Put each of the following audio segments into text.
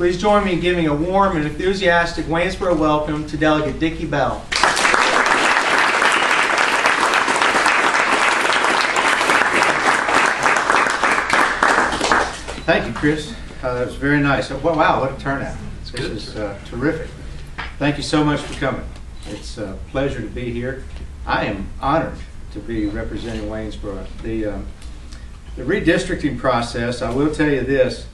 Please join me in giving a warm and enthusiastic Waynesboro welcome to Delegate Dickie Bell. Thank you, Chris. That was very nice. Wow, what a turnout. This is terrific. Thank you so much for coming. It's a pleasure to be here. I am honored to be representing Waynesboro. The redistricting process, I will tell you this,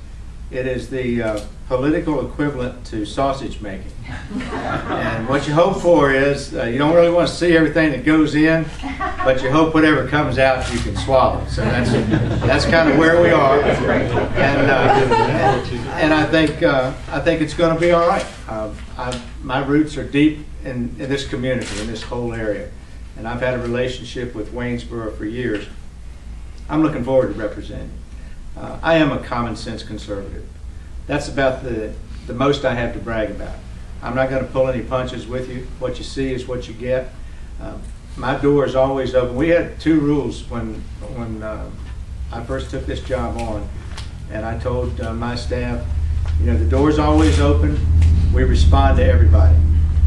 it is the political equivalent to sausage making. And what you hope for is, you don't really want to see everything that goes in, but you hope whatever comes out you can swallow. So that's kind of where we are. And I think it's going to be all right. My roots are deep in this community, in this whole area. And I've had a relationship with Waynesboro for years. I'm looking forward to representing. I am a common sense conservative. That's about the most I have to brag about. I'm not going to pull any punches with you. What you see is what you get. My door is always open. We had two rules when I first took this job on, and I told my staff, you know, the door's always open. We respond to everybody.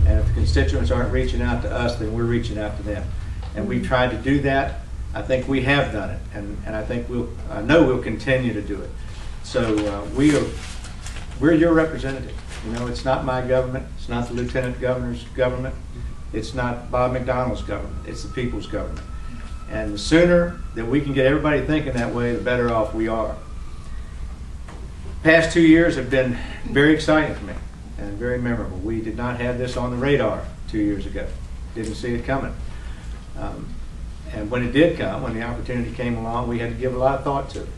And if the constituents aren't reaching out to us, then we're reaching out to them. And we've tried to do that. I think we have done it, and I think I know we'll continue to do it. So we're your representative. You know, it's not my government. It's not the Lieutenant Governor's government. It's not Bob McDonnell's government. It's the people's government. And the sooner that we can get everybody thinking that way, the better off we are. Past 2 years have been very exciting for me and very memorable. We did not have this on the radar 2 years ago. Didn't see it coming. And when it did come, when the opportunity came along, we had to give a lot of thought to it.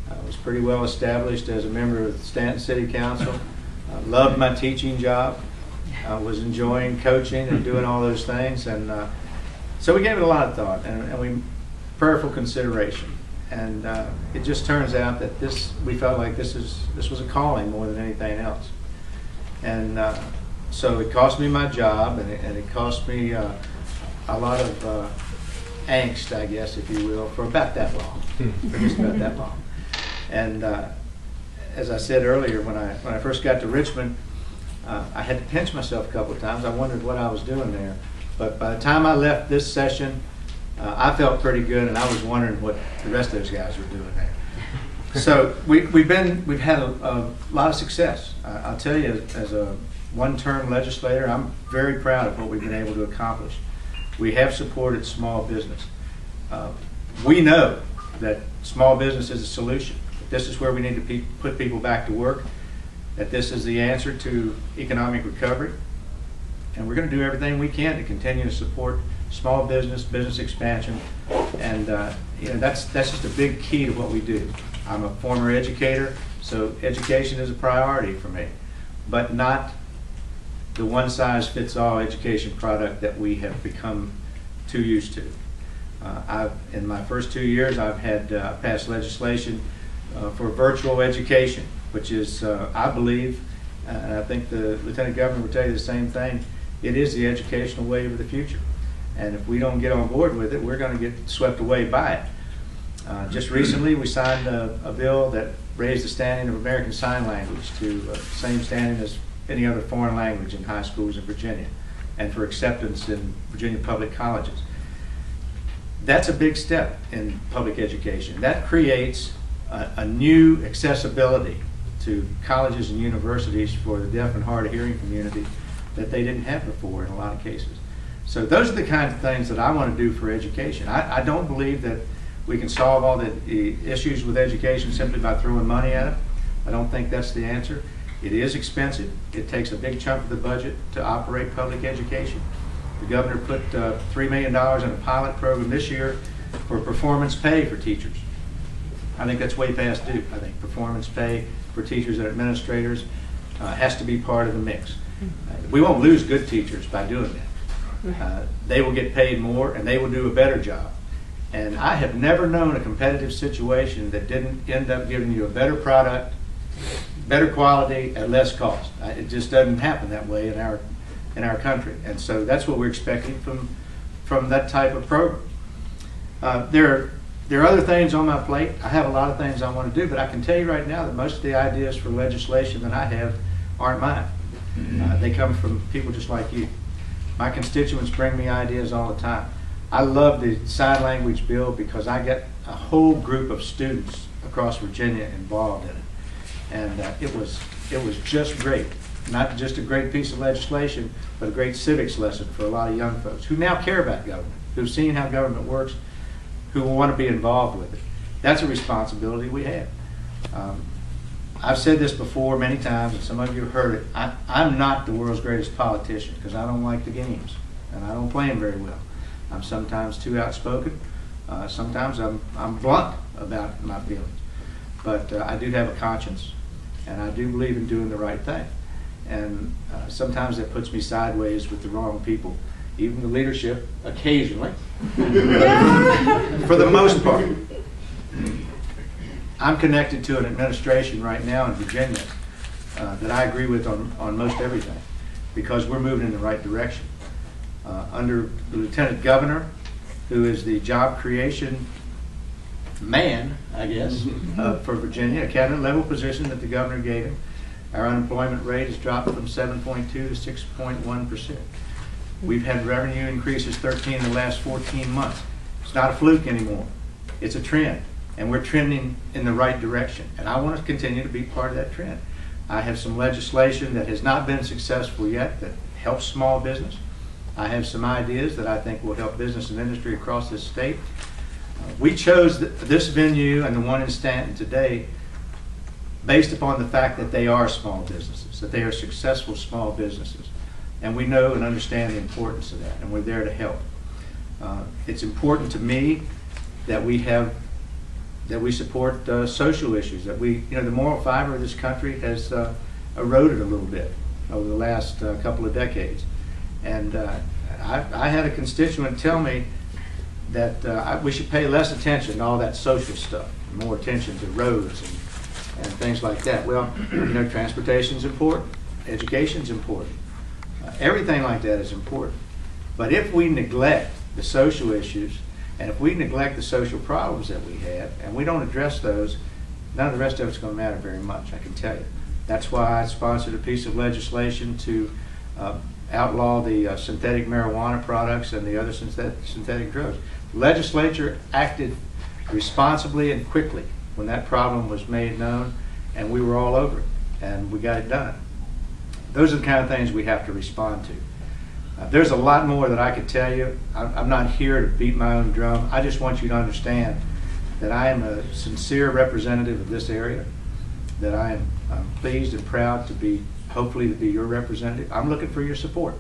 I was pretty well established as a member of the Stanton City Council. Loved my teaching job. I was enjoying coaching and doing all those things. And so we gave it a lot of thought and we prayerful consideration. And it just turns out that we felt like this was a calling more than anything else. And so it cost me my job, and it cost me a lot of angst, I guess, if you will, for about that long, for just about that long. And as I said earlier, when I first got to Richmond, I had to pinch myself a couple of times. I wondered what I was doing there. But by the time I left this session, I felt pretty good, and I was wondering what the rest of those guys were doing there. So we've had a lot of success. I'll tell you, as a one-term legislator, I'm very proud of what we've been able to accomplish. We have supported small business. We know that small business is a solution. This is where we need to put people back to work, that this is the answer to economic recovery. And we're going to do everything we can to continue to support small business, business expansion. And you know, that's just a big key to what we do. I'm a former educator, so education is a priority for me, but not the one-size-fits-all education product that we have become too used to. In my first 2 years, I've had passed legislation for virtual education, which is, I believe, and I think the Lieutenant Governor will tell you the same thing, it is the educational wave of the future. And if we don't get on board with it, we're going to get swept away by it. Just recently, we signed a bill that raised the standing of American Sign Language to the same standing as any other foreign language in high schools in Virginia, and for acceptance in Virginia public colleges. That's a big step in public education. That creates a new accessibility to colleges and universities for the deaf and hard of hearing community that they didn't have before in a lot of cases. So those are the kinds of things that I want to do for education. I don't believe that we can solve all the issues with education simply by throwing money at it. I don't think that's the answer. It is expensive. It takes a big chunk of the budget to operate public education. The governor put $3 million in a pilot program this year for performance pay for teachers. I think that's way past due. I think performance pay for teachers and administrators has to be part of the mix. We won't lose good teachers by doing that. They will get paid more and they will do a better job. And I have never known a competitive situation that didn't end up giving you a better product, better quality at less cost. It just doesn't happen that way in our country. And so that's what we're expecting from that type of program. There are There are other things on my plate. I have a lot of things I want to do, but I can tell you right now that most of the ideas for legislation that I have aren't mine. They come from people just like you. My constituents bring me ideas all the time. I love the sign language bill because I get a whole group of students across Virginia involved in it. And it was just great. Not just a great piece of legislation, but a great civics lesson for a lot of young folks who now care about government, who've seen how government works, who want to be involved with it. That's a responsibility we have. I've said this before many times, and some of you have heard it. I'm not the world's greatest politician because I don't like the games, and I don't play them very well. I'm sometimes too outspoken. Sometimes I'm blunt about my feelings. But I do have a conscience, and I do believe in doing the right thing. And sometimes that puts me sideways with the wrong people, even the leadership occasionally. For the most part. I'm connected to an administration right now in Virginia that I agree with on most everything because we're moving in the right direction. Under the Lieutenant Governor, who is the job creation man, I guess, for Virginia, a cabinet level position that the governor gave him, our unemployment rate has dropped from 7.2 to 6.1%. We've had revenue increases 13 in the last 14 months. It's not a fluke anymore. It's a trend. And we're trending in the right direction. And I want to continue to be part of that trend. I have some legislation that has not been successful yet that helps small business. I have some ideas that I think will help business and industry across this state. We chose this venue and the one in Stanton today based upon the fact that they are small businesses, that they are successful small businesses. And we know and understand the importance of that, and we're there to help. It's important to me that we support social issues, that the moral fiber of this country has eroded a little bit over the last couple of decades. And I had a constituent tell me that we should pay less attention to all that social stuff, more attention to roads and things like that. Well, transportation's important, education's important, everything like that is important. But if we neglect the social issues, and if we neglect the social problems that we have, and we don't address those, none of the rest of it's going to matter very much, I can tell you. That's why I sponsored a piece of legislation to outlaw the synthetic marijuana products and the other synthetic drugs. The legislature acted responsibly and quickly when that problem was made known, and we were all over it, and we got it done. Those are the kind of things we have to respond to. There's a lot more that I could tell you. I'm not here to beat my own drum. I just want you to understand that I am a sincere representative of this area, that I'm pleased and proud to be, hopefully, to be your representative. I'm looking for your support.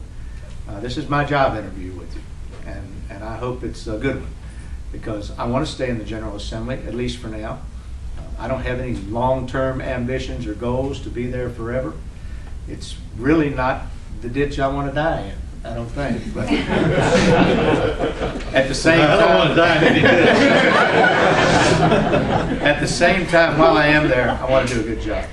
This is my job interview with you, and I hope it's a good one, because I want to stay in the General Assembly, at least for now. I don't have any long-term ambitions or goals to be there forever. It's really not the ditch I want to die in, I don't think. But at the same time, I don't want to die in any ditch. At the same time, while I am there, I want to do a good job.